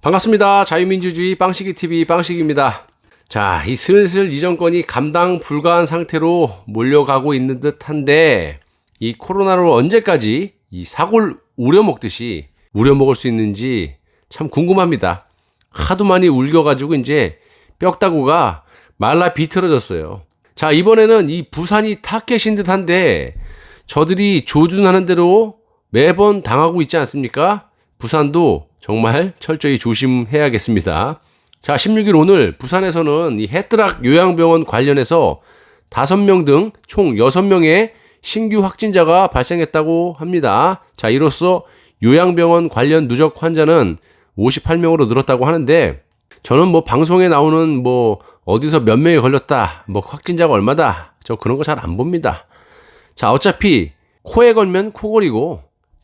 반갑습니다. 자유민주주의 빵식이TV 빵식입니다. 자, 이 슬슬 이 정권이 감당 불가한 상태로 몰려가고 있는 듯한데 이 코로나로 언제까지 이 사골 우려먹듯이 우려먹을 수 있는지 참 궁금합니다. 하도 많이 울겨가지고 이제 뼈다구가 말라 비틀어졌어요. 자, 이번에는 이 부산이 타겟인 듯한데 저들이 조준하는 대로 매번 당하고 있지 않습니까? 부산도 정말 철저히 조심해야겠습니다. 자, 16일 오늘 부산에서는 이 해뜨락 요양병원 관련해서 5명 등 총 6명의 신규 확진자가 발생했다고 합니다. 자, 이로써 요양병원 관련 누적 환자는 58명으로 늘었다고 하는데 저는 뭐 방송에 나오는 뭐 어디서 몇 명이 걸렸다, 뭐 확진자가 얼마다, 저 그런 거 잘 안 봅니다. 자, 어차피 코에 걸면 코걸이고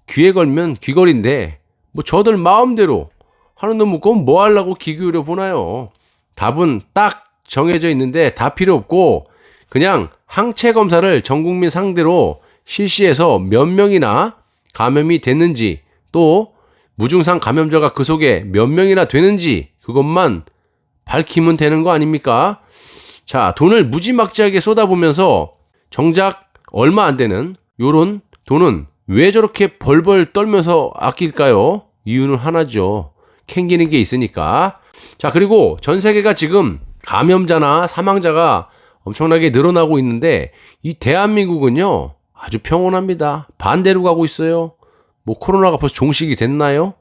귀에 걸면 귀걸인데 뭐 저들 마음대로 하는 놈 묻고 뭐 하려고 귀 기울여 보나요? 답은 딱 정해져 있는데 다 필요 없고 그냥 항체 검사를 전 국민 상대로 실시해서 몇 명이나 감염이 됐는지 또 무증상 감염자가 그 속에 몇 명이나 되는지 그것만 밝히면 되는 거 아닙니까? 자, 돈을 무지막지하게 쏟아보면서 정작 얼마 안 되는 요런 돈은 왜 저렇게 벌벌 떨면서 아낄까요? 이유는 하나죠. 캥기는 게 있으니까. 자, 그리고 전 세계가 지금 감염자나 사망자가 엄청나게 늘어나고 있는데 이 대한민국은요 아주 평온합니다. 반대로 가고 있어요. 뭐 코로나가 벌써 종식이 됐나요?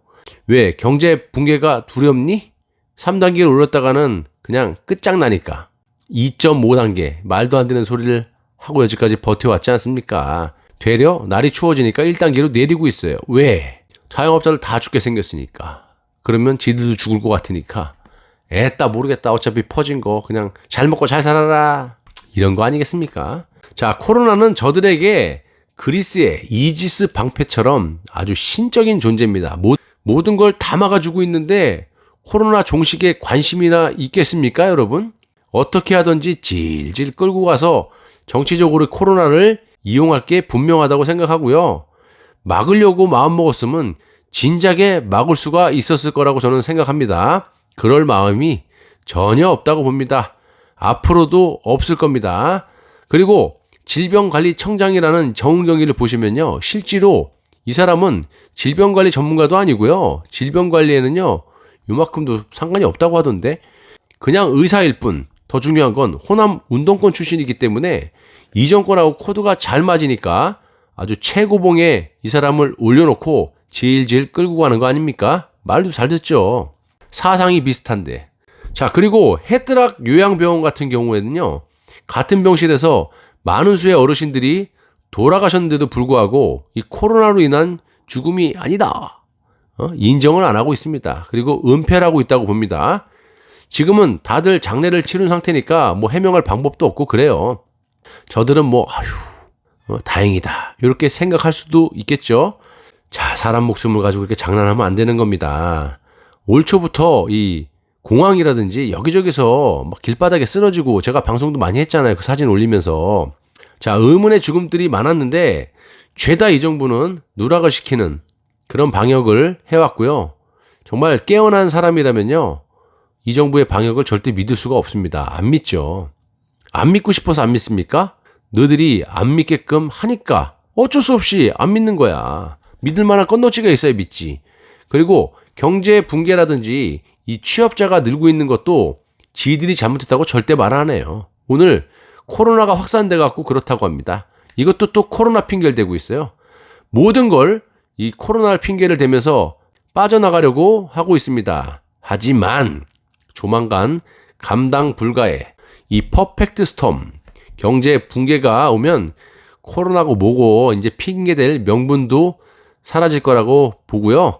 왜 경제 붕괴가 두렵니? 3단계를 올렸다가는 그냥 끝장나니까 2.5단계 말도 안 되는 소리를 하고 여기까지 버텨왔지 않습니까? 되려 날이 추워지니까 1단계로 내리고 있어요. 왜? 자영업자들 다 죽게 생겼으니까. 그러면 지들도 죽을 것 같으니까 에따 모르겠다. 어차피 퍼진 거 그냥 잘 먹고 잘 살아라. 이런 거 아니겠습니까? 자, 코로나는 저들에게 그리스의 이지스 방패처럼 아주 신적인 존재입니다. 모든 걸 다 막아주고 있는데 코로나 종식에 관심이나 있겠습니까, 여러분? 어떻게 하든지 질질 끌고 가서 정치적으로 코로나를 이용할 게 분명하다고 생각하고요. 막으려고 마음먹었으면 진작에 막을 수가 있었을 거라고 저는 생각합니다. 그럴 마음이 전혀 없다고 봅니다. 앞으로도 없을 겁니다. 그리고 질병관리청장이라는 정은경위를 보시면요. 실제로 이 사람은 질병관리 전문가도 아니고요. 질병관리에는요. 요만큼도 상관이 없다고 하던데 그냥 의사일 뿐. 더 중요한 건 호남 운동권 출신이기 때문에 이 정권하고 코드가 잘 맞으니까 아주 최고봉에 이 사람을 올려놓고 질질 끌고 가는 거 아닙니까? 말도 잘 듣죠. 사상이 비슷한데. 자, 그리고 해뜨락 요양병원 같은 경우에는요. 같은 병실에서 많은 수의 어르신들이 돌아가셨는데도 불구하고 이 코로나로 인한 죽음이 아니다. 인정을 안 하고 있습니다. 그리고 은폐를 하고 있다고 봅니다. 지금은 다들 장례를 치른 상태니까 뭐 해명할 방법도 없고 그래요. 저들은 뭐 다행이다 이렇게 생각할 수도 있겠죠. 자, 사람 목숨을 가지고 이렇게 장난하면 안 되는 겁니다. 올 초부터 이 공항이라든지 여기저기서 막 길바닥에 쓰러지고 제가 방송도 많이 했잖아요. 그 사진 올리면서. 자, 의문의 죽음들이 많았는데 죄다 이 정부는 누락을 시키는 그런 방역을 해왔고요. 정말 깨어난 사람이라면요. 이 정부의 방역을 절대 믿을 수가 없습니다. 안 믿죠. 안 믿고 싶어서 안 믿습니까? 너들이 안 믿게끔 하니까 어쩔 수 없이 안 믿는 거야. 믿을 만한 건너치가 있어야 믿지. 그리고 경제 붕괴라든지 이 취업자가 늘고 있는 것도 지들이 잘못했다고 절대 말 안 해요. 오늘 코로나가 확산돼 갖고 그렇다고 합니다. 이것도 또 코로나 핑계를 대고 있어요. 모든 걸 이 코로나를 핑계를 대면서 빠져나가려고 하고 있습니다. 하지만 조만간 감당 불가의 이 퍼펙트 스톰 경제 붕괴가 오면 코로나고 뭐고 이제 핑계댈 명분도 사라질 거라고 보고요.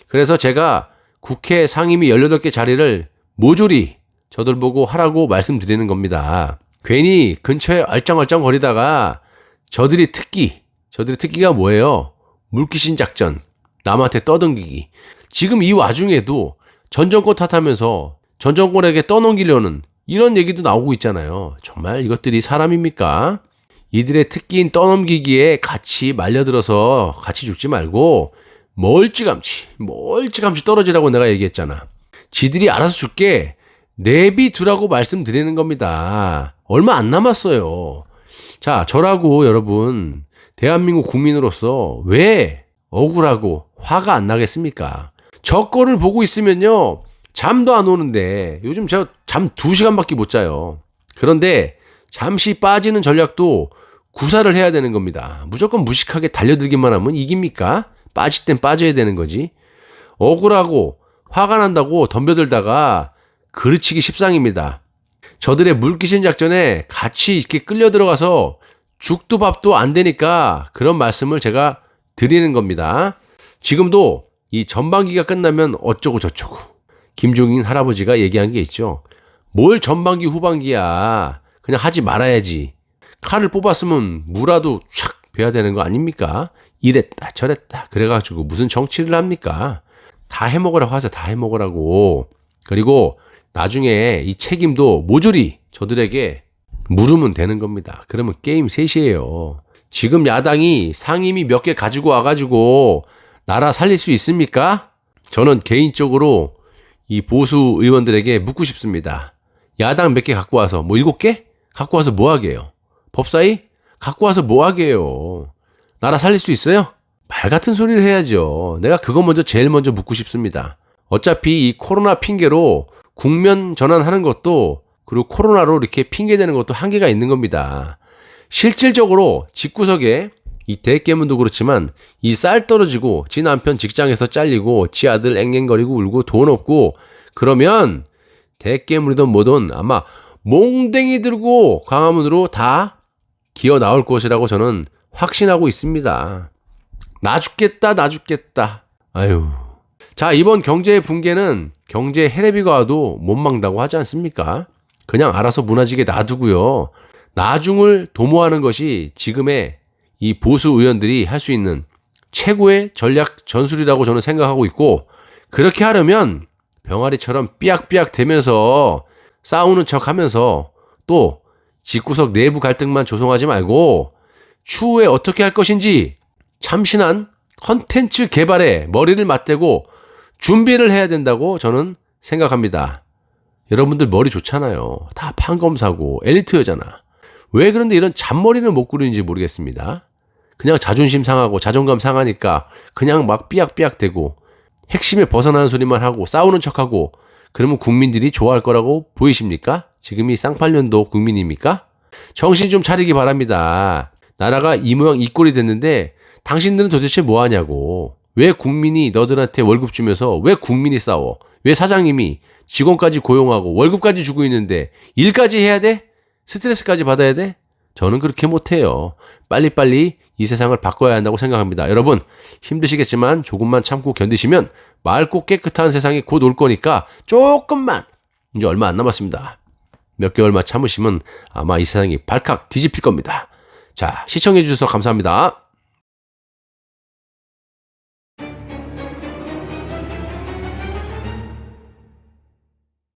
그래서 제가 국회 상임위 18개 자리를 모조리 저들 보고 하라고 말씀드리는 겁니다. 괜히 근처에 얼쩡얼쩡 거리다가 저들이 특기가 뭐예요? 물귀신 작전, 남한테 떠넘기기. 지금 이 와중에도 전 정권 탓하면서 전 정권에게 떠넘기려는 이런 얘기도 나오고 있잖아요. 정말 이것들이 사람입니까? 이들의 특기인 떠넘기기에 같이 말려들어서 같이 죽지 말고 멀찌감치 떨어지라고 내가 얘기했잖아. 지들이 알아서 줄게. 내비두라고 말씀드리는 겁니다. 얼마 안 남았어요. 자, 저라고 여러분, 대한민국 국민으로서 왜 억울하고 화가 안 나겠습니까? 저 거를 보고 있으면요, 잠도 안 오는데, 요즘 제가 잠 2시간밖에 못 자요. 그런데 잠시 빠지는 전략도 구사를 해야 되는 겁니다. 무조건 무식하게 달려들기만 하면 이깁니까? 빠질 땐 빠져야 되는 거지. 억울하고 화가 난다고 덤벼들다가 그르치기 십상입니다. 저들의 물귀신 작전에 같이 이렇게 끌려 들어가서 죽도 밥도 안 되니까 그런 말씀을 제가 드리는 겁니다. 지금도 이 전반기가 끝나면 어쩌고 저쩌고 김종인 할아버지가 얘기한 게 있죠. 뭘 전반기 후반기야. 그냥 하지 말아야지. 칼을 뽑았으면 무라도 촥 베야 되는 거 아닙니까? 이랬다 저랬다 그래가지고 무슨 정치를 합니까? 다 해먹으라고 하세요. 다 해먹으라고. 그리고 나중에 이 책임도 모조리 저들에게 물으면 되는 겁니다. 그러면 게임 셋이에요. 지금 야당이 상임위 몇 개 가지고 와가지고 나라 살릴 수 있습니까? 저는 개인적으로 이 보수 의원들에게 묻고 싶습니다. 야당 몇 개 갖고 와서 뭐 7개? 갖고 와서 뭐 하게요? 법사위? 갖고 와서 뭐 하게요? 나라 살릴 수 있어요? 말 같은 소리를 해야죠. 내가 그거 제일 먼저 묻고 싶습니다. 어차피 이 코로나 핑계로 국면 전환하는 것도 그리고 코로나로 이렇게 핑계대는 것도 한계가 있는 겁니다. 실질적으로 집구석에 이 대깨문도 그렇지만 이 쌀 떨어지고 지 남편 직장에서 잘리고 지 아들 앵앵거리고 울고 돈 없고 그러면 대깨문이든 뭐든 아마 몽댕이 들고 광화문으로 다 기어 나올 것이라고 저는 확신하고 있습니다. 나 죽겠다. 아유. 자, 이번 경제 붕괴는 경제 해례비가 와도 못 막는다고 하지 않습니까? 그냥 알아서 무너지게 놔두고요. 나중을 도모하는 것이 지금의 이 보수 의원들이 할 수 있는 최고의 전략 전술이라고 저는 생각하고 있고, 그렇게 하려면 병아리처럼 삐약삐약 대면서 싸우는 척 하면서 또 집구석 내부 갈등만 조성하지 말고 추후에 어떻게 할 것인지 참신한 컨텐츠 개발에 머리를 맞대고 준비를 해야 된다고 저는 생각합니다. 여러분들 머리 좋잖아요. 다 판검사고 엘리트여잖아. 왜 그런데 이런 잔머리는 못 꾸리는지 모르겠습니다. 그냥 자존심 상하고 자존감 상하니까 그냥 막 삐약삐약 대고 핵심에 벗어나는 소리만 하고 싸우는 척하고 그러면 국민들이 좋아할 거라고 보이십니까? 지금이 쌍팔년도 국민입니까? 정신 좀 차리기 바랍니다. 나라가 이 모양 이 꼴이 됐는데 당신들은 도대체 뭐 하냐고. 왜 국민이 너들한테 월급 주면서 왜 국민이 싸워? 왜 사장님이 직원까지 고용하고 월급까지 주고 있는데 일까지 해야 돼? 스트레스까지 받아야 돼? 저는 그렇게 못해요. 빨리빨리 이 세상을 바꿔야 한다고 생각합니다. 여러분 힘드시겠지만 조금만 참고 견디시면 맑고 깨끗한 세상이 곧 올 거니까 조금만, 이제 얼마 안 남았습니다. 몇 개월만 참으시면 아마 이 세상이 발칵 뒤집힐 겁니다. 자, 시청해 주셔서 감사합니다.